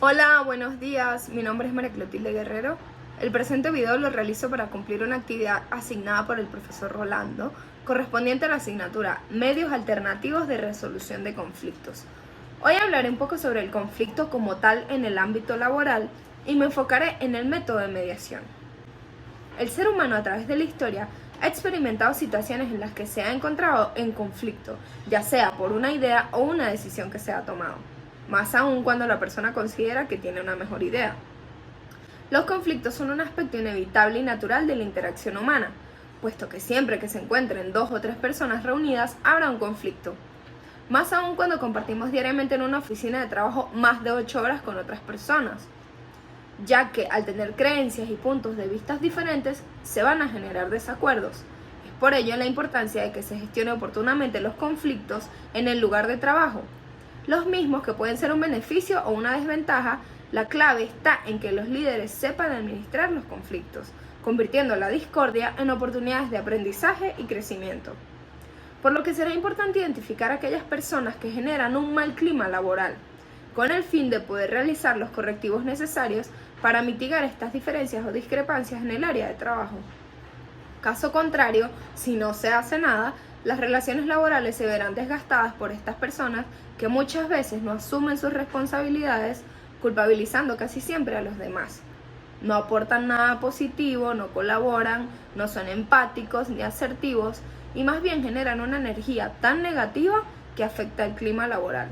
Hola, buenos días. Mi nombre es María Clotilde Guerrero. El presente video lo realizo para cumplir una actividad asignada por el profesor Rolando, correspondiente a la asignatura Medios Alternativos de Resolución de Conflictos. Hoy hablaré un poco sobre el conflicto como tal en el ámbito laboral y me enfocaré en el método de mediación. El ser humano a través de la historia ha experimentado situaciones en las que se ha encontrado en conflicto, ya sea por una idea o una decisión que se ha tomado, más aún cuando la persona considera que tiene una mejor idea. Los conflictos son un aspecto inevitable y natural de la interacción humana, puesto que siempre que se encuentren dos o tres personas reunidas habrá un conflicto, más aún cuando compartimos diariamente en una oficina de trabajo más de 8 horas con otras personas, ya que al tener creencias y puntos de vista diferentes se van a generar desacuerdos. Es por ello la importancia de que se gestione oportunamente los conflictos en el lugar de trabajo. Los mismos que pueden ser un beneficio o una desventaja, la clave está en que los líderes sepan administrar los conflictos, convirtiendo la discordia en oportunidades de aprendizaje y crecimiento. Por lo que será importante identificar a aquellas personas que generan un mal clima laboral, con el fin de poder realizar los correctivos necesarios para mitigar estas diferencias o discrepancias en el área de trabajo. Caso contrario, si no se hace nada, las relaciones laborales se verán desgastadas por estas personas que muchas veces no asumen sus responsabilidades, culpabilizando casi siempre a los demás. No aportan nada positivo, no colaboran, no son empáticos ni asertivos y más bien generan una energía tan negativa que afecta el clima laboral.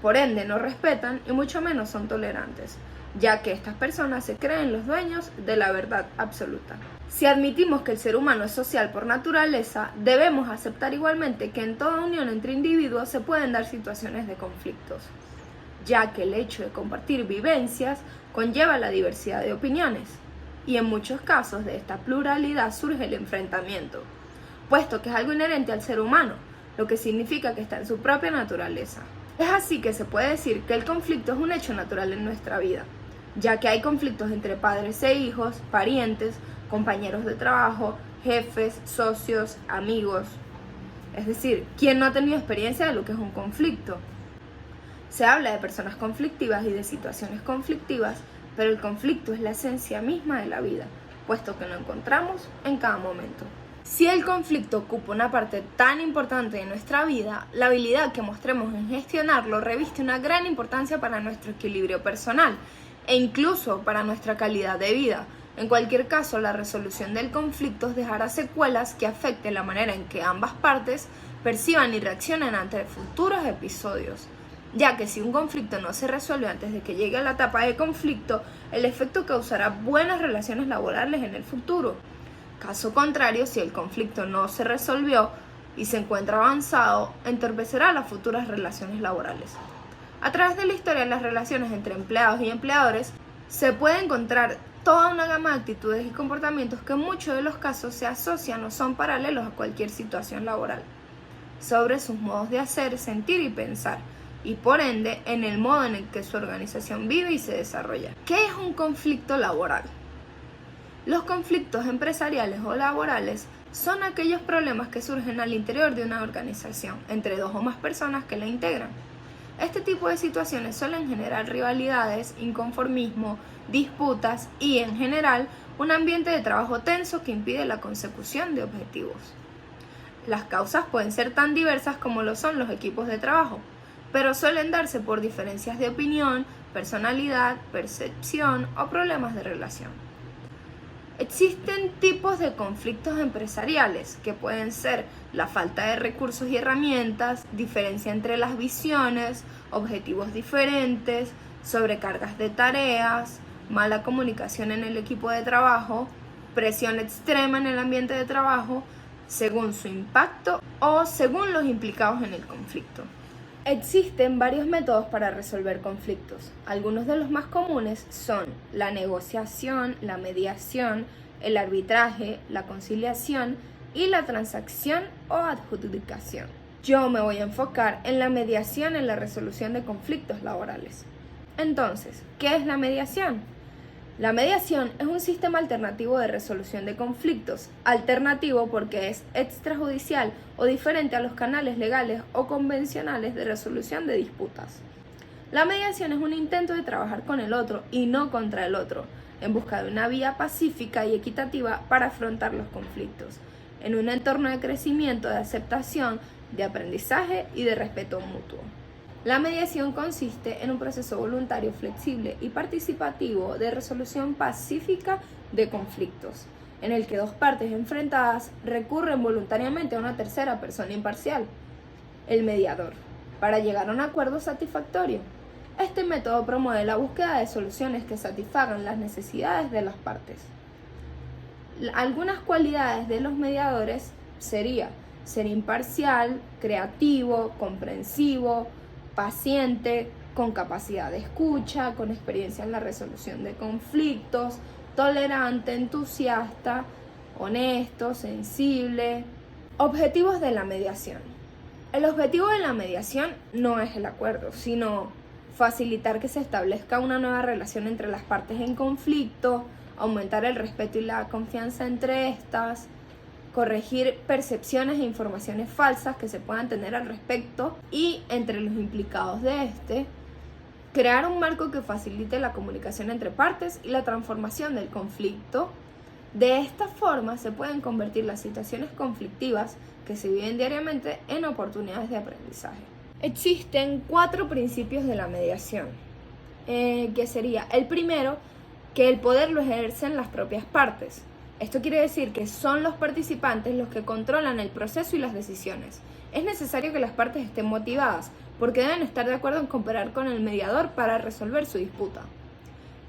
Por ende, no respetan y mucho menos son tolerantes, ya que estas personas se creen los dueños de la verdad absoluta. Si admitimos que el ser humano es social por naturaleza, debemos aceptar igualmente que en toda unión entre individuos se pueden dar situaciones de conflictos, ya que el hecho de compartir vivencias conlleva la diversidad de opiniones, y en muchos casos de esta pluralidad surge el enfrentamiento, puesto que es algo inherente al ser humano, lo que significa que está en su propia naturaleza. Es así que se puede decir que el conflicto es un hecho natural en nuestra vida, ya que hay conflictos entre padres e hijos, parientes, compañeros de trabajo, jefes, socios, amigos. Es decir, ¿quién no ha tenido experiencia de lo que es un conflicto? Se habla de personas conflictivas y de situaciones conflictivas, pero el conflicto es la esencia misma de la vida, puesto que lo encontramos en cada momento. Si el conflicto ocupa una parte tan importante de nuestra vida, la habilidad que mostremos en gestionarlo reviste una gran importancia para nuestro equilibrio personal e incluso para nuestra calidad de vida. En cualquier caso, la resolución del conflicto dejará secuelas que afecten la manera en que ambas partes perciban y reaccionen ante futuros episodios, ya que si un conflicto no se resuelve antes de que llegue a la etapa de conflicto, el efecto causará buenas relaciones laborales en el futuro. Caso contrario, si el conflicto no se resolvió y se encuentra avanzado, entorpecerá las futuras relaciones laborales. A través de la historia de las relaciones entre empleados y empleadores, se puede encontrar toda una gama de actitudes y comportamientos que en muchos de los casos se asocian o son paralelos a cualquier situación laboral, sobre sus modos de hacer, sentir y pensar, y por ende en el modo en el que su organización vive y se desarrolla. ¿Qué es un conflicto laboral? Los conflictos empresariales o laborales son aquellos problemas que surgen al interior de una organización, entre dos o más personas que la integran. Este tipo de situaciones suelen generar rivalidades, inconformismo, disputas y, en general, un ambiente de trabajo tenso que impide la consecución de objetivos. Las causas pueden ser tan diversas como lo son los equipos de trabajo, pero suelen darse por diferencias de opinión, personalidad, percepción o problemas de relación. Existen tipos de conflictos empresariales que pueden ser la falta de recursos y herramientas, diferencia entre las visiones, objetivos diferentes, sobrecargas de tareas, mala comunicación en el equipo de trabajo, presión extrema en el ambiente de trabajo, según su impacto o según los implicados en el conflicto. Existen varios métodos para resolver conflictos. Algunos de los más comunes son la negociación, la mediación, el arbitraje, la conciliación y la transacción o adjudicación. Yo me voy a enfocar en la mediación en la resolución de conflictos laborales. Entonces, ¿qué es la mediación? La mediación es un sistema alternativo de resolución de conflictos, alternativo porque es extrajudicial o diferente a los canales legales o convencionales de resolución de disputas. La mediación es un intento de trabajar con el otro y no contra el otro, en busca de una vía pacífica y equitativa para afrontar los conflictos, en un entorno de crecimiento, de aceptación, de aprendizaje y de respeto mutuo. La mediación consiste en un proceso voluntario, flexible y participativo de resolución pacífica de conflictos, en el que dos partes enfrentadas recurren voluntariamente a una tercera persona imparcial, el mediador, para llegar a un acuerdo satisfactorio. Este método promueve la búsqueda de soluciones que satisfagan las necesidades de las partes. Algunas cualidades de los mediadores sería ser imparcial, creativo, comprensivo, paciente, con capacidad de escucha, con experiencia en la resolución de conflictos, tolerante, entusiasta, honesto, sensible. Objetivos de la mediación. El objetivo de la mediación no es el acuerdo, sino facilitar que se establezca una nueva relación entre las partes en conflicto, aumentar el respeto y la confianza entre estas, corregir percepciones e informaciones falsas que se puedan tener al respecto y entre los implicados de este, crear un marco que facilite la comunicación entre partes y la transformación del conflicto. De esta forma se pueden convertir las situaciones conflictivas que se viven diariamente en oportunidades de aprendizaje. Existen 4 principios de la mediación, que sería el primero, que el poder lo ejercen las propias partes. Esto quiere decir que son los participantes los que controlan el proceso y las decisiones. Es necesario que las partes estén motivadas, porque deben estar de acuerdo en cooperar con el mediador para resolver su disputa.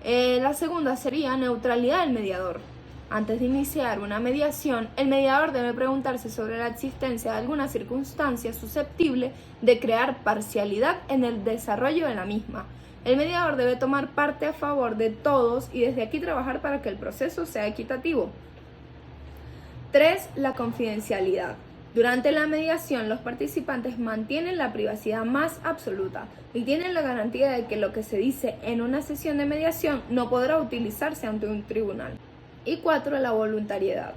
La segunda sería neutralidad del mediador. Antes de iniciar una mediación, el mediador debe preguntarse sobre la existencia de alguna circunstancia susceptible de crear parcialidad en el desarrollo de la misma. El mediador debe tomar parte a favor de todos y desde aquí trabajar para que el proceso sea equitativo. 3. La confidencialidad. Durante la mediación, los participantes mantienen la privacidad más absoluta y tienen la garantía de que lo que se dice en una sesión de mediación no podrá utilizarse ante un tribunal. Y 4. La voluntariedad.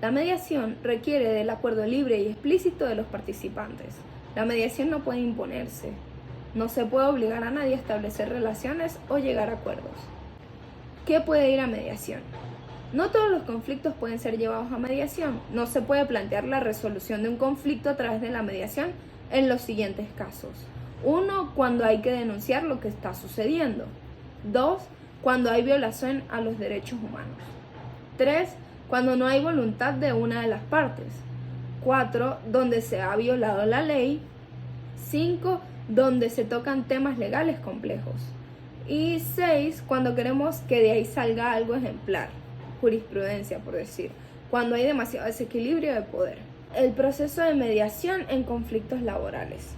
La mediación requiere del acuerdo libre y explícito de los participantes. La mediación no puede imponerse. No se puede obligar a nadie a establecer relaciones o llegar a acuerdos. ¿Qué puede ir a mediación? No todos los conflictos pueden ser llevados a mediación. No se puede plantear la resolución de un conflicto a través de la mediación en los siguientes casos. 1. Cuando hay que denunciar lo que está sucediendo. 2. Cuando hay violación a los derechos humanos. 3. Cuando no hay voluntad de una de las partes. 4. Donde se ha violado la ley. 5. Donde se tocan temas legales complejos. Y 6. Cuando queremos que de ahí salga algo ejemplar. Jurisprudencia, por decir. Cuando hay demasiado desequilibrio de poder. El proceso de mediación en conflictos laborales.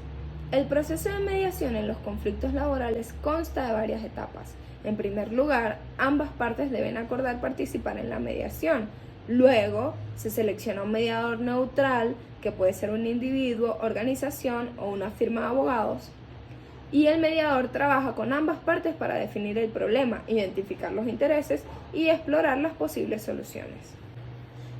El proceso de mediación en los conflictos laborales consta de varias etapas. En primer lugar, ambas partes deben acordar participar en la mediación. Luego, se selecciona un mediador neutral, que puede ser un individuo, organización o una firma de abogados. Y el mediador trabaja con ambas partes para definir el problema, identificar los intereses y explorar las posibles soluciones.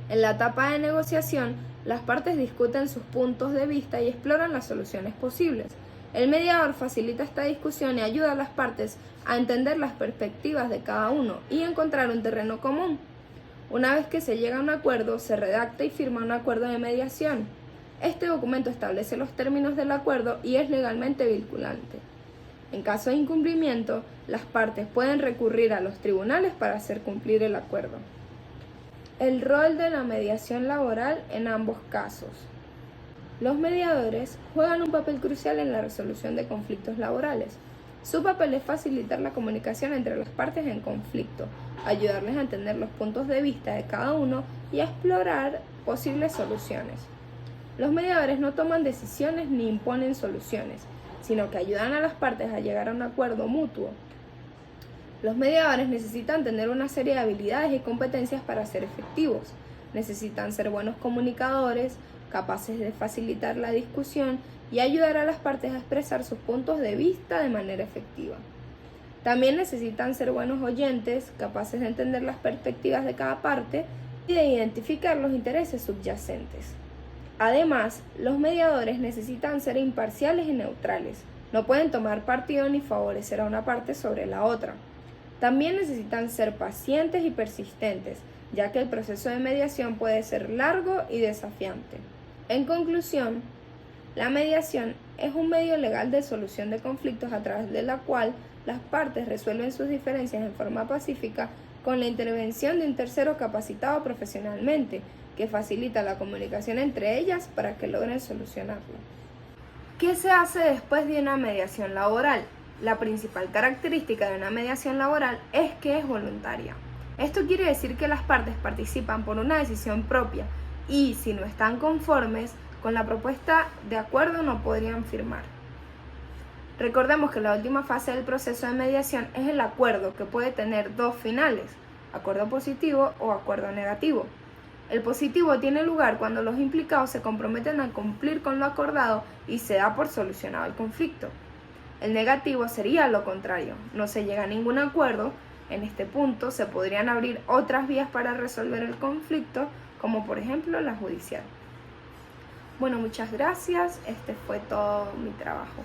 En la etapa de negociación, las partes discuten sus puntos de vista y exploran las soluciones posibles. El mediador facilita esta discusión y ayuda a las partes a entender las perspectivas de cada uno y encontrar un terreno común. Una vez que se llega a un acuerdo, se redacta y firma un acuerdo de mediación. Este documento establece los términos del acuerdo y es legalmente vinculante. En caso de incumplimiento, las partes pueden recurrir a los tribunales para hacer cumplir el acuerdo. El rol de la mediación laboral en ambos casos. Los mediadores juegan un papel crucial en la resolución de conflictos laborales. Su papel es facilitar la comunicación entre las partes en conflicto, ayudarles a entender los puntos de vista de cada uno y a explorar posibles soluciones. Los mediadores no toman decisiones ni imponen soluciones, sino que ayudan a las partes a llegar a un acuerdo mutuo. Los mediadores necesitan tener una serie de habilidades y competencias para ser efectivos. Necesitan ser buenos comunicadores, capaces de facilitar la discusión y ayudar a las partes a expresar sus puntos de vista de manera efectiva. También necesitan ser buenos oyentes, capaces de entender las perspectivas de cada parte y de identificar los intereses subyacentes. Además, los mediadores necesitan ser imparciales y neutrales, No pueden tomar partido ni favorecer a una parte sobre la otra. También necesitan ser pacientes y persistentes, ya que el proceso de mediación puede ser largo y desafiante. En conclusión, la mediación es un medio legal de solución de conflictos a través de la cual las partes resuelven sus diferencias en forma pacífica con la intervención de un tercero capacitado profesionalmente, que facilita la comunicación entre ellas para que logren solucionarlo. ¿Qué se hace después de una mediación laboral? La principal característica de una mediación laboral es que es voluntaria. Esto quiere decir que las partes participan por una decisión propia y, si no están conformes con la propuesta de acuerdo, no podrían firmar. Recordemos que la última fase del proceso de mediación es el acuerdo, que puede tener dos finales: acuerdo positivo o acuerdo negativo. El positivo tiene lugar cuando los implicados se comprometen a cumplir con lo acordado y se da por solucionado el conflicto. El negativo sería lo contrario: no se llega a ningún acuerdo. En este punto se podrían abrir otras vías para resolver el conflicto, como por ejemplo la judicial. Bueno, muchas gracias. Este fue todo mi trabajo.